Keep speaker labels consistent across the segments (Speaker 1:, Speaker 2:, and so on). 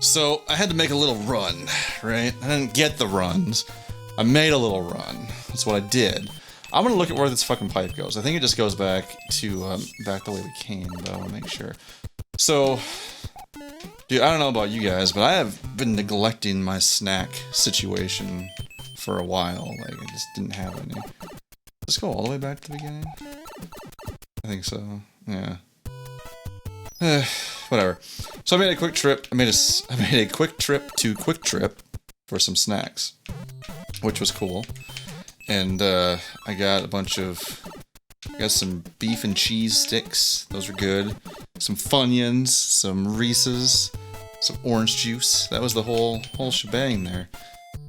Speaker 1: So I had to make a little run, right? I didn't get the runs. I made a little run. That's what I did. I'm gonna look at where this fucking pipe goes. I think it just goes back to back the way we came, but I want to make sure. So, dude, I don't know about you guys, but I have been neglecting my snack situation for a while. Like, I just didn't have any. Let's go all the way back to the beginning. I think so. Yeah. Whatever. So I made a quick trip. I made a quick trip to Quick Trip for some snacks, which was cool. And I got a bunch of. I got some beef and cheese sticks. Those were good. Some Funyuns, some Reese's, some orange juice. That was the whole shebang there.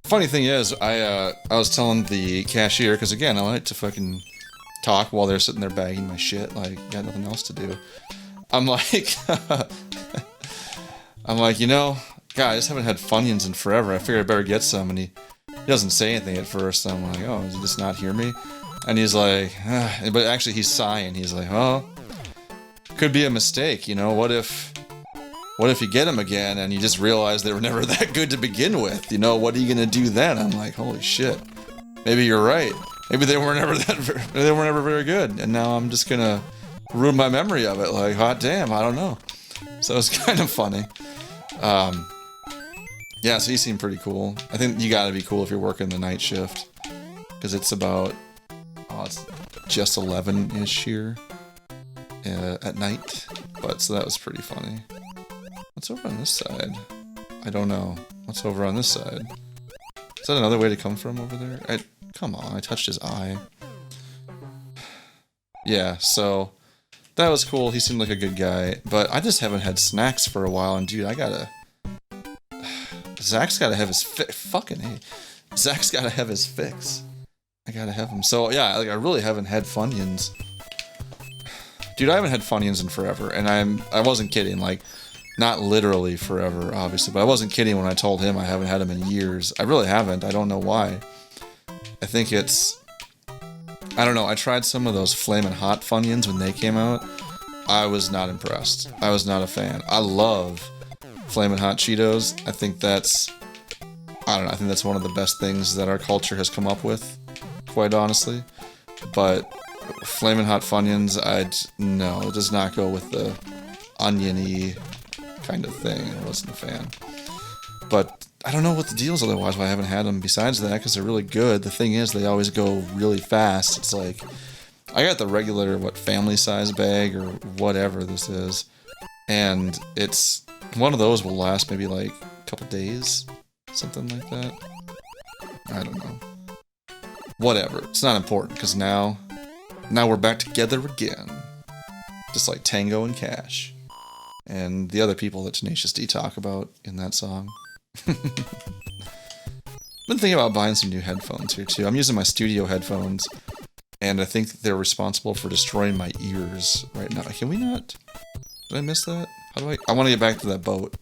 Speaker 1: Funny thing is, I was telling the cashier, because again, I like to fucking talk while they're sitting there bagging my shit, like, got nothing else to do. I'm like, you know, God, I just haven't had Funyuns in forever. I figured I better get some, and he doesn't say anything at first. I'm like, oh, does he just not hear me? And he's like, but actually he's sighing. He's like, oh, could be a mistake, you know, what if you get them again and you just realize they were never that good to begin with? You know, what are you gonna do then? I'm like, holy shit, maybe you're right. Maybe they were never very good, and now I'm just gonna ruin my memory of it. Like, hot damn, I don't know. So it's kind of funny. Yeah, so he seemed pretty cool. I think you gotta be cool if you're working the night shift, because it's about it's just 11-ish here at night. But so that was pretty funny. What's over on this side? I don't know. What's over on this side? Is that another way to come from over there? Come on, I touched his eye. Yeah, so that was cool. He seemed like a good guy, but I just haven't had snacks for a while, and dude, Zach's gotta have his fucking hey. Zach's gotta have his fix. I gotta have him. So yeah, like I really haven't had Funyuns. Dude, I haven't had Funyuns in forever, and I wasn't kidding, like, not literally forever, obviously, but I wasn't kidding when I told him I haven't had them in years. I really haven't. I don't know why. I think it's, I don't know, I tried some of those Flamin' Hot Funyuns when they came out. I was not impressed. I was not a fan. I love Flamin' Hot Cheetos. I think that's one of the best things that our culture has come up with, quite honestly. But Flamin' Hot Funyuns, no, it does not go with the oniony kind of thing. I wasn't a fan. But I don't know what the deal is otherwise why I haven't had them besides that, because they're really good. The thing is, they always go really fast. It's like, I got the regular, family size bag or whatever this is, and it's, one of those will last maybe like a couple days, something like that. I don't know. Whatever. It's not important, because now we're back together again. Just like Tango and Cash. And the other people that Tenacious D talk about in that song. Been thinking about buying some new headphones here too. I'm using my studio headphones, and I think they're responsible for destroying my ears right now. Can we not? Did I miss that? How do I want to get back to that boat.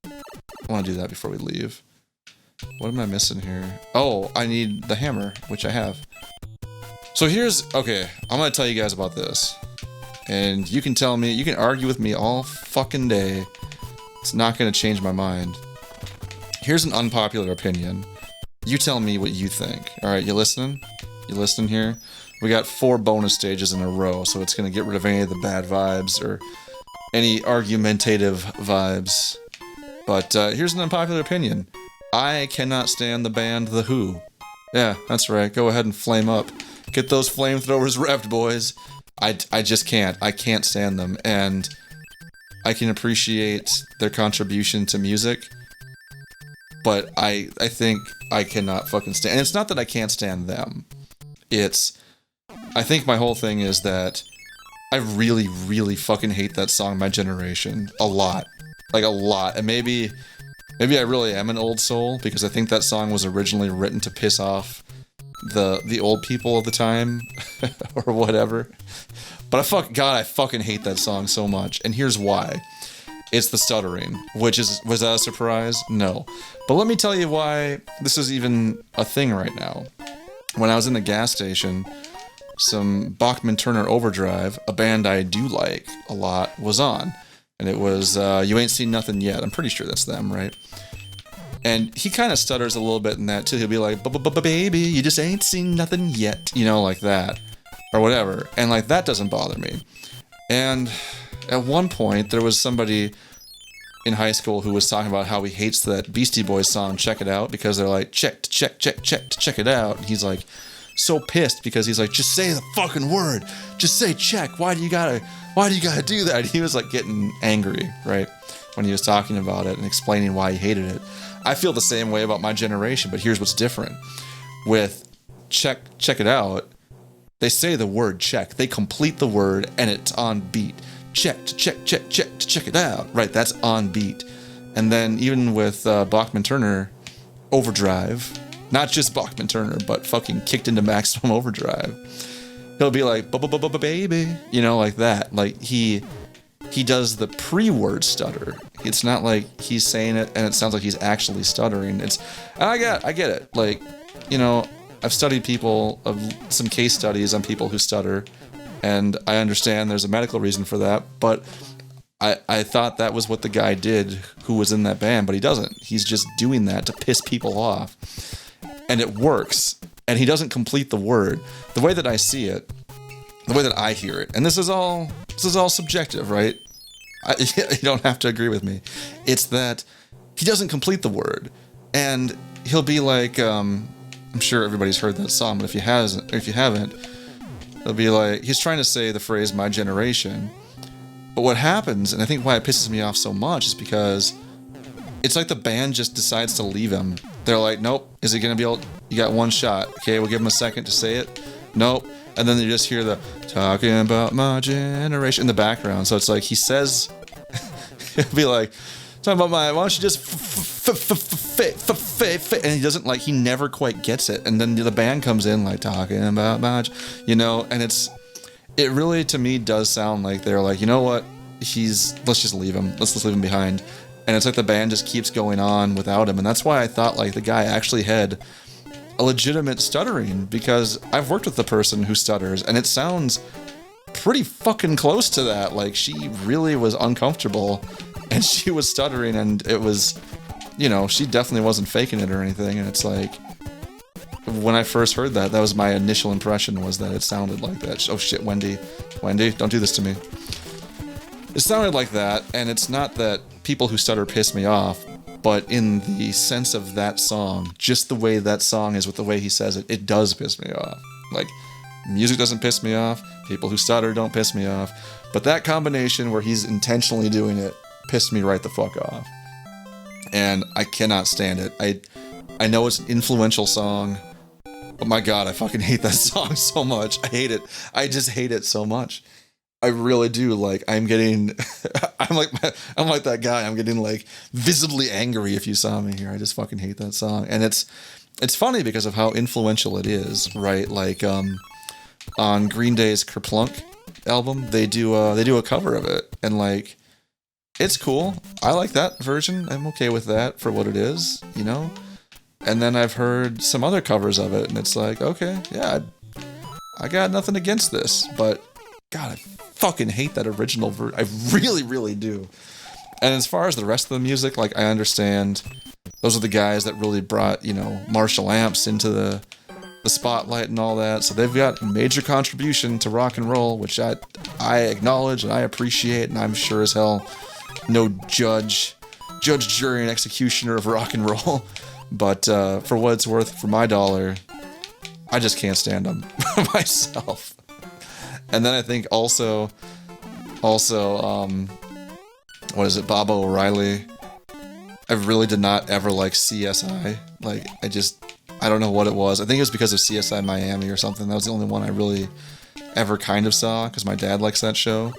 Speaker 1: I want to do that before we leave. What am I missing here? Oh, I need the hammer, which I have. So okay, I'm going to tell you guys about this. And you can tell me, you can argue with me all fucking day. It's not going to change my mind. Here's an unpopular opinion. You tell me what you think. Alright, you listening? You listening here? We got 4 bonus stages in a row, so it's going to get rid of any of the bad vibes or any argumentative vibes. But here's an unpopular opinion. I cannot stand the band The Who. Yeah, that's right. Go ahead and flame up. Get those flamethrowers revved, boys. I just can't. I can't stand them. And I can appreciate their contribution to music, but I think I cannot fucking stand. And it's not that I can't stand them. I think my whole thing is that I really, really fucking hate that song, My Generation. A lot. Like, a lot. And maybe I really am an old soul, because I think that song was originally written to piss off the old people of the time, or whatever. But I fucking hate that song so much, and here's why. It's the stuttering, was that a surprise? No. But let me tell you why this is even a thing right now. When I was in the gas station, some Bachman Turner Overdrive, a band I do like a lot, was on. and it was "You Ain't Seen Nothing Yet." I'm pretty sure that's them, right? And he kind of stutters a little bit in that too. He'll be like, "Baby, you just ain't seen nothing yet," you know, like that, or whatever. And like that doesn't bother me. And at one point, there was somebody in high school who was talking about how he hates that Beastie Boys song "Check It Out" because they're like, check it out. And he's like so pissed because he's like, just say the fucking word, just say check. Why do you gotta do that? He was like getting angry, right, when he was talking about it and explaining why he hated it. I feel the same way about my generation, but here's what's different. With check it out, they say the word check, they complete the word, and it's on beat. Check it out. Right, that's on beat. And then even with Bachman Turner, Overdrive, not just Bachman Turner, but fucking kicked into maximum overdrive, he'll be like, baby, you know, like that. Like he does the pre-word stutter. It's not like he's saying it and it sounds like he's actually stuttering. I get it. Like, you know, I've studied some case studies on people who stutter, and I understand there's a medical reason for that, but I thought that was what the guy did who was in that band, but he doesn't. He's just doing that to piss people off. And it works. And he doesn't complete the word. The way that I see it, the way that I hear it, and this is all subjective, right? You don't have to agree with me. It's that he doesn't complete the word, and he'll be like, I'm sure everybody's heard that song, but if you haven't, he'll be like, he's trying to say the phrase "my generation," but what happens, and I think why it pisses me off so much, is because it's like the band just decides to leave him. They're like, nope, is he gonna be able? You got one shot. Okay, we'll give him a second to say it. Nope. And then you just hear the "talking about my generation" in the background. So it's like he says, he'll be like, "talking about my," why don't you just and he doesn't, like, he never quite gets it. And then the band comes in like, "talking about my," you know, and it really to me does sound like they're like, you know what, let's just leave him. Let's leave him behind. And it's like the band just keeps going on without him. And that's why I thought like the guy actually had a legitimate stuttering, because I've worked with the person who stutters and it sounds pretty fucking close to that. Like she really was uncomfortable and she was stuttering, and it was, you know, she definitely wasn't faking it or anything. And it's like, when I first heard that was my initial impression, was that it sounded like that. Oh shit, Wendy, don't do this to me. It sounded like that, and it's not that people who stutter piss me off, but in the sense of that song, just the way that song is with the way he says it, it does piss me off. Like, music doesn't piss me off, people who stutter don't piss me off, but that combination where he's intentionally doing it pissed me right the fuck off. And I cannot stand it. I know it's an influential song, but my god, I fucking hate that song so much. I hate it. I just hate it so much. I really do. Like, I'm getting, I'm like that guy. I'm getting like visibly angry if you saw me here. I just fucking hate that song. And it's funny because of how influential it is, right? Like, on Green Day's Kerplunk album, they do a cover of it, and like, it's cool. I like that version. I'm okay with that for what it is, you know? And then I've heard some other covers of it, and it's like, okay, yeah, I got nothing against this, but god, I fucking hate that original version. I really, really do. And as far as the rest of the music, like, I understand those are the guys that really brought, you know, Marshall amps into the spotlight and all that. So they've got a major contribution to rock and roll, which I acknowledge and I appreciate, and I'm sure as hell no judge, jury, and executioner of rock and roll. But for what it's worth, for my dollar, I just can't stand them myself. And then I think also, what is it, Bob O'Reilly? I really did not ever like CSI. Like, I don't know what it was. I think it was because of CSI Miami or something. That was the only one I really ever kind of saw, because my dad likes that show.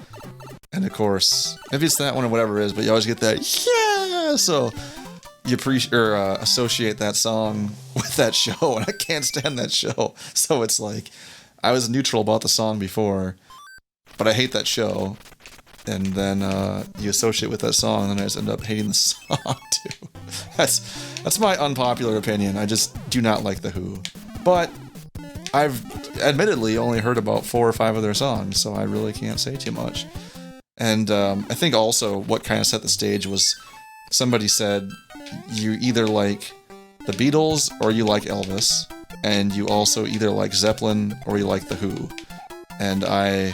Speaker 1: And of course, maybe it's that one or whatever it is, but you always get that, yeah! So you associate that song with that show, and I can't stand that show. So it's like, I was neutral about the song before, but I hate that show. And then you associate with that song, and then I just end up hating the song too. That's my unpopular opinion. I just do not like The Who. But I've admittedly only heard about 4 or 5 of their songs, so I really can't say too much. And I think also what kind of set the stage was somebody said you either like the Beatles or you like Elvis, and you also either like Zeppelin or you like the Who. And I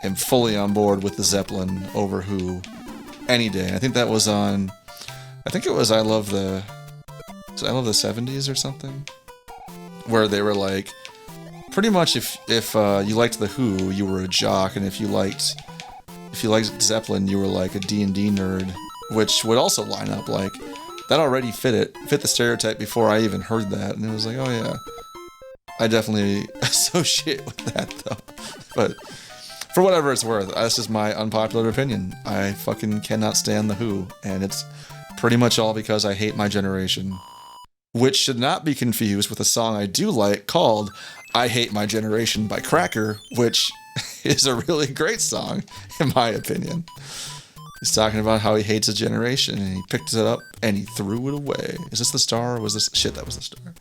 Speaker 1: am fully on board with the Zeppelin over Who any day. I think that was on, I think it was I Love the 70s or something, where they were like, pretty much if you liked the Who, you were a jock, and if you liked Zeppelin, you were like a D&D nerd, which would also line up. Like, that already fit the stereotype before I even heard that, and it was like, oh yeah, I definitely associate with that though. But for whatever it's worth, that's just my unpopular opinion. I fucking cannot stand the Who, and it's pretty much all because I hate my generation, which should not be confused with a song I do like called I Hate My Generation by Cracker, which is a really great song, in my opinion. He's talking about how he hates his generation, and he picked it up, and he threw it away. Is this the star, or was this... Shit, that was the star.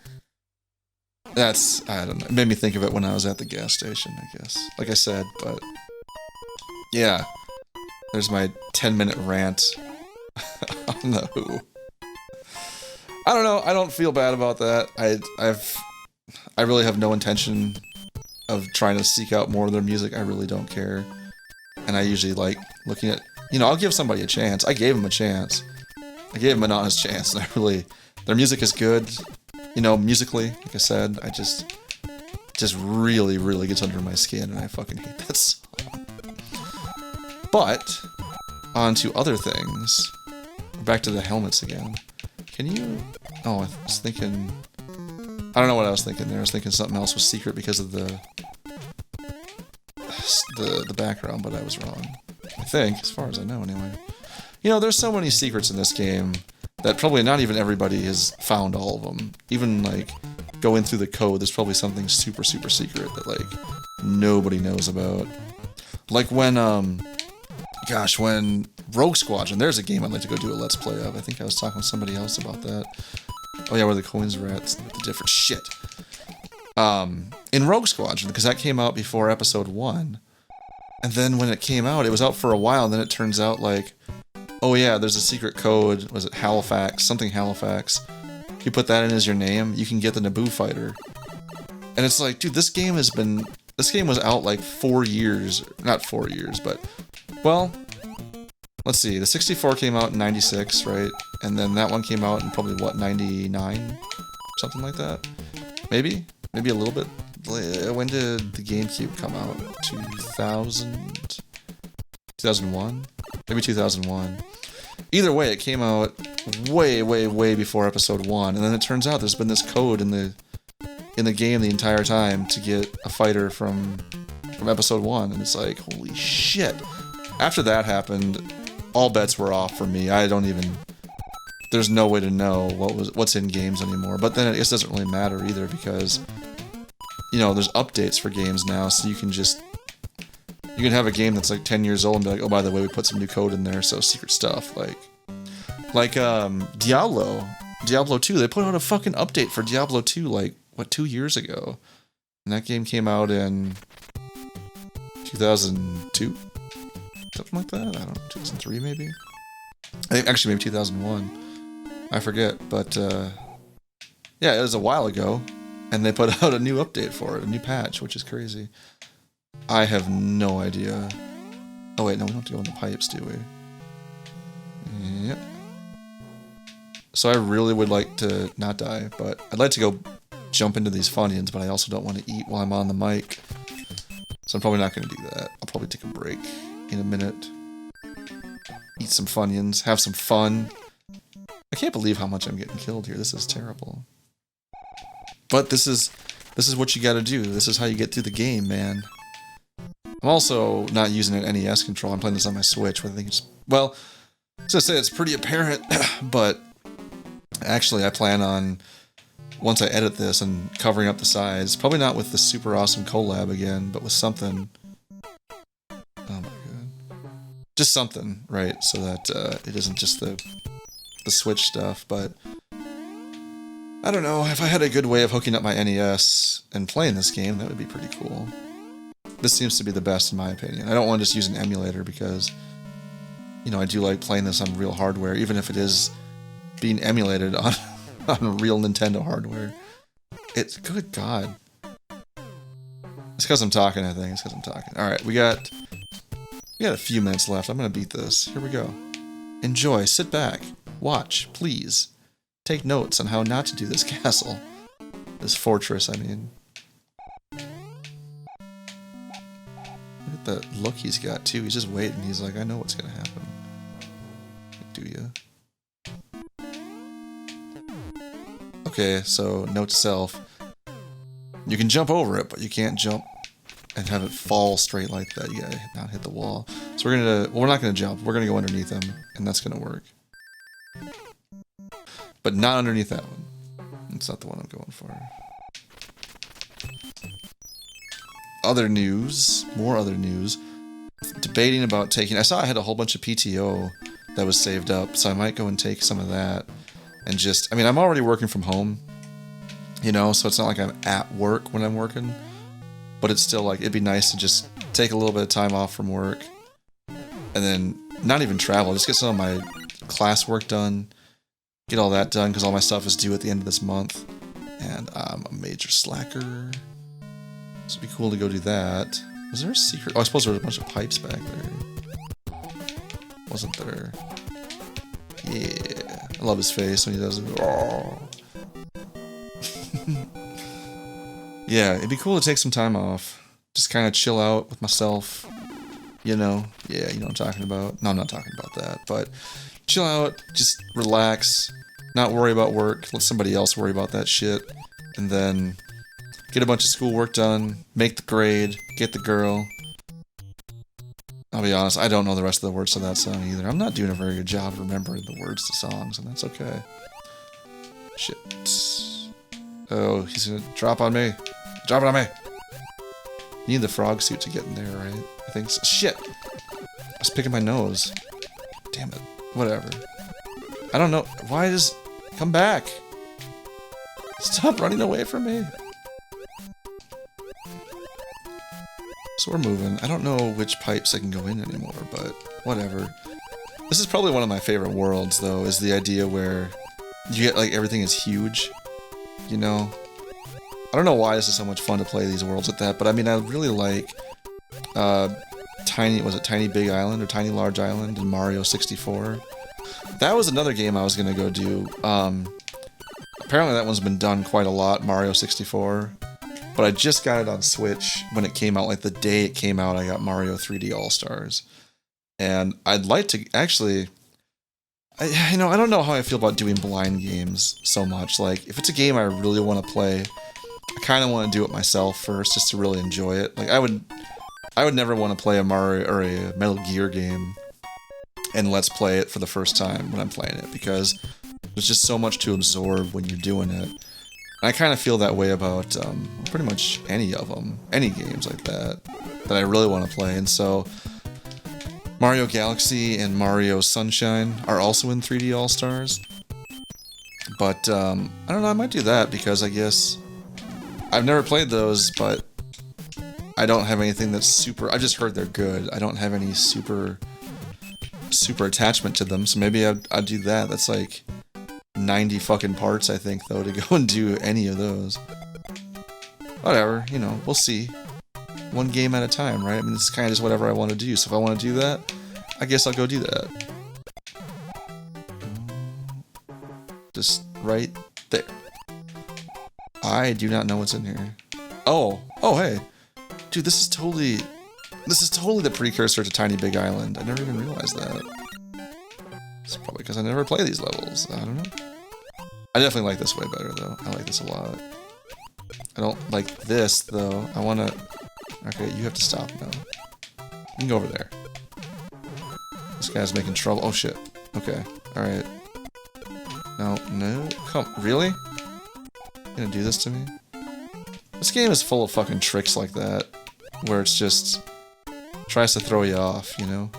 Speaker 1: That's... I don't know. It made me think of it when I was at the gas station, I guess. Like I said, but... Yeah. There's my 10-minute rant on the Who. I don't know. I don't feel bad about that. I really have no intention of trying to seek out more of their music. I really don't care. And I usually like looking at... You know, I'll give somebody a chance. I gave him a chance. I gave him an honest chance. And their music is good. You know, musically, like I said, I just really, really gets under my skin, and I fucking hate that song. But, on to other things. Back to the helmets again. Can you... Oh, I was thinking... I don't know what I was thinking there. I was thinking something else was secret because of the background, but I was wrong. I think, as far as I know anyway. You know, there's so many secrets in this game that probably not even everybody has found all of them. Even, like, going through the code, there's probably something super, super secret that, like, nobody knows about. Like when, when Rogue Squadron, there's a game I'd like to go do a Let's Play of. I think I was talking with somebody else about that. Oh yeah, where the coins were at, the different shit. In Rogue Squadron, because that came out before episode 1. And then when it came out, it was out for a while, and then it turns out, like, oh yeah, there's a secret code, was it Halifax? Something Halifax. If you put that in as your name, you can get the Naboo fighter. And it's like, dude, this game was out like 4 years, not 4 years, but, well, let's see, the 64 came out in 96, right? And then that one came out in probably, what, 99? Something like that? Maybe a little bit. When did the GameCube come out? 2000? 2001? Maybe 2001. Either way, it came out way, way, way before episode 1, and then it turns out there's been this code in the game the entire time to get a fighter from episode 1, and it's like, holy shit. After that happened, all bets were off for me. There's no way to know what's in games anymore. But then it just doesn't really matter either, because, you know, there's updates for games now, so you can have a game that's like 10 years old and be like, oh, by the way, we put some new code in there, so secret stuff. Like Diablo 2, they put out a fucking update for Diablo 2, like, 2 years ago? And that game came out in 2002? Something like that? I don't know, 2003 maybe? I think, actually, maybe 2001. I forget, but, yeah, it was a while ago, and they put out a new update for it, a new patch, which is crazy. I have no idea. Oh wait, no, we don't have to go in the pipes, do we? Yep. So I really would like to not die, but I'd like to go jump into these Funyuns, but I also don't want to eat while I'm on the mic. So I'm probably not going to do that. I'll probably take a break in a minute. Eat some Funyuns, have some fun. I can't believe how much I'm getting killed here. This is terrible. But this is what you gotta do. This is how you get through the game, man. I'm also not using an NES control. I'm playing this on my Switch, which I think it's... Well, I was gonna say it's pretty apparent, but actually I plan on, once I edit this and covering up the sides, probably not with the super awesome collab again, but with something... Oh my god. Just something, right? So that it isn't just the Switch stuff, but... I don't know, if I had a good way of hooking up my NES and playing this game, that would be pretty cool. this seems to be the best in my opinion. I don't want to just use an emulator because, you know, I do like playing this on real hardware, even if it is being emulated on, on real Nintendo hardware. It's, good God. It's because I'm talking, I think. It's because I'm talking. Alright, we got a few minutes left. I'm going to beat this. Here we go. Enjoy. Sit back. Watch. Please. Take notes on how not to do this castle. This fortress, I mean. Look at the look he's got, too. He's just waiting. He's like, I know what's going to happen. Do you? Okay, so note to self. You can jump over it, but you can't jump and have it fall straight like that. You gotta not hit the wall. So we're gonna, well, we're not gonna jump. We're gonna go underneath them, and that's gonna work. But not underneath that one. It's not the one I'm going for. Other news, more other news. Debating about taking, I saw I had a whole bunch of PTO that was saved up, so I might go and take some of that. And just, I mean, I'm already working from home, you know, so it's not like I'm at work when I'm working. But it's still like, it'd be nice to just take a little bit of time off from work. And then not even travel, just get some of my classwork done. Get all that done, because all my stuff is due at the end of this month. And I'm a major slacker. So it'd be cool to go do that. Was there a secret? Oh, I suppose there was a bunch of pipes back there. Wasn't there? Yeah. I love his face when he does it. Oh. Yeah, it'd be cool to take some time off. Just kind of chill out with myself. You know? Yeah, you know what I'm talking about. No, I'm not talking about that. But chill out, just relax, not worry about work, let somebody else worry about that shit. And then get a bunch of schoolwork done, make the grade, get the girl. I'll be honest, I don't know the rest of the words to that song either. I'm not doing a very good job remembering the words to songs, and that's okay. Shit. Oh, he's gonna drop on me. Drop it on me! You need the frog suit to get in there, right? I think so. Shit! I was picking my nose. Damn it. Whatever. I don't know. Why does... Come back! Stop running away from me! So we're moving. I don't know which pipes I can go in anymore, but whatever. This is probably one of my favorite worlds, though, is the idea where you get, like, everything is huge. You know? I don't know why this is so much fun to play these worlds with that, but I mean, I really like Tiny Big Island or Tiny Large Island in Mario 64. That was another game I was gonna go do. Apparently that one's been done quite a lot, Mario 64. But I just got it on Switch when it came out, like the day it came out, I got Mario 3D All-Stars. And I'd like to, actually, I don't know how I feel about doing blind games so much. Like, if it's a game I really want to play, I kind of want to do it myself first, just to really enjoy it. Like, I would never want to play a Mario or a Metal Gear game and let's play it for the first time when I'm playing it, because there's just so much to absorb when you're doing it. And I kind of feel that way about pretty much any of them, any games like that, that I really want to play. And so Mario Galaxy and Mario Sunshine are also in 3D All-Stars. But, I don't know, I might do that, because I guess I've never played those, but I don't have anything that's super... I just heard they're good. I don't have any super attachment to them, so maybe I'd do that. That's like 90 fucking parts, I think, though, to go and do any of those. Whatever, you know, we'll see. One game at a time, right? I mean, it's kind of just whatever I want to do, so if I want to do that, I guess I'll go do that. Just right there. I do not know what's in here. Oh, hey. Dude, this is totally the precursor to Tiny Big Island. I never even realized that. It's probably because I never play these levels. I don't know. I definitely like this way better, though. I like this a lot. I don't like this, though. I want to... Okay, you have to stop now. You can go over there. This guy's making trouble. Oh, shit. Okay. Alright. No. Come. Really? You gonna do this to me? This game is full of fucking tricks like that. Where it's just... tries to throw you off, you know?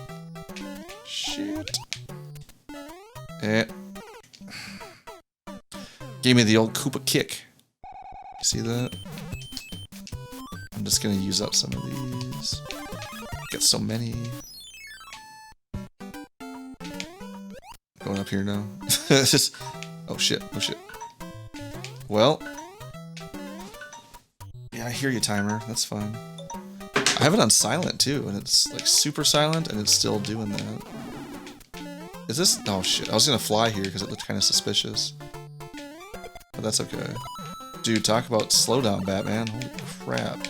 Speaker 1: Shit. Gave me the old Koopa kick. You see that? I'm just gonna use up some of these. Get so many. Going up here now. It's just... Oh shit, oh shit. Well... Yeah, I hear you, timer. That's fine. I have it on silent, too, and it's, like, super silent, and it's still doing that. Is this... Oh shit, I was gonna fly here because it looked kind of suspicious. But that's okay. Dude, talk about slowdown, Batman. Holy crap.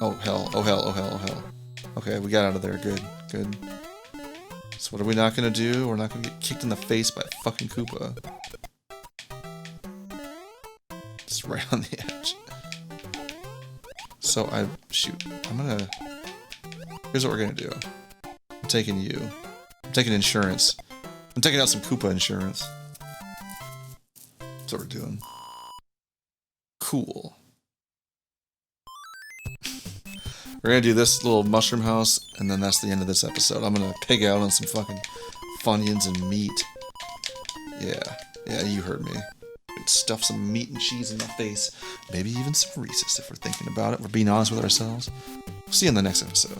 Speaker 1: Oh hell, oh hell, oh hell, oh hell. Okay, we got out of there. Good, good. So what are we not gonna do? We're not gonna get kicked in the face by fucking Koopa. Just right on the edge. So shoot, I'm gonna... Here's what we're gonna do. I'm taking you. I'm taking insurance. I'm taking out some Koopa insurance. That's what we're doing. Cool. We're gonna do this little mushroom house, and then that's the end of this episode. I'm gonna pig out on some fucking Funyuns and meat. Yeah, yeah, you heard me. Stuff some meat and cheese in my face. Maybe even some Reese's if we're thinking about it. We're being honest with ourselves. We'll see you in the next episode.